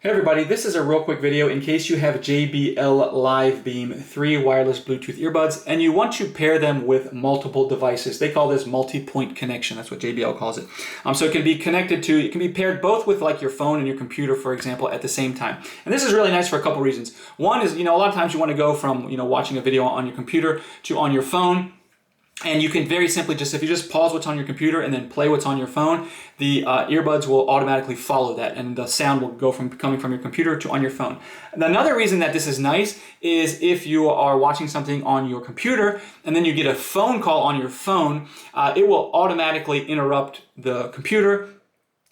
Hey everybody, this is a real quick video in case you have JBL Live Beam 3 wireless Bluetooth earbuds and you want to pair them with multiple devices. They call this multi-point connection. That's what JBL calls it. So it can be connected to, it can be paired both with like your phone and your computer, for example, at the same time. And this is really nice for a couple reasons. One is, a lot of times you want to go from, watching a video on your computer to on your phone. And you can very simply if you just pause what's on your computer and then play what's on your phone, the earbuds will automatically follow that and the sound will go from coming from your computer to on your phone. And another reason that this is nice is if you are watching something on your computer and then you get a phone call on your phone, it will automatically interrupt the computer.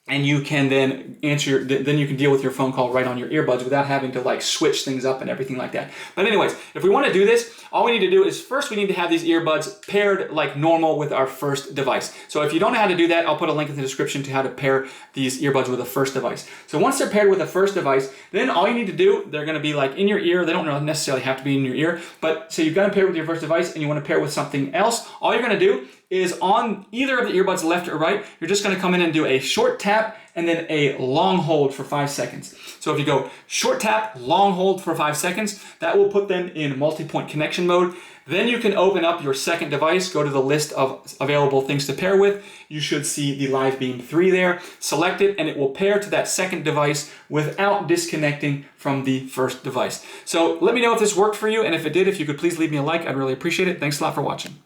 And you can then then you can deal with your phone call right on your earbuds without having to like switch things up and everything like that. But anyways, if we want to do this, all we need to do is first we need to have these earbuds paired like normal with our first device. So if you don't know how to do that, I'll put a link in the description to how to pair these earbuds with a first device. So once they're paired with a first device, then all you need to do, they're going to be like in your ear. They don't necessarily have to be in your ear, but so you've got to pair with your first device and you want to pair with something else. All you're going to do is on either of the earbuds, left or right, you're just going to come in and do a short tap and then a long hold for 5 seconds. So if you go short tap, long hold for 5 seconds, that will put them in multi-point connection mode. Then you can open up your second device, go to the list of available things to pair with. You should see the Live Beam 3 there. Select it and it will pair to that second device without disconnecting from the first device. So let me know if this worked for you, and if it did, if you could please leave me a like, I'd really appreciate it. Thanks a lot for watching.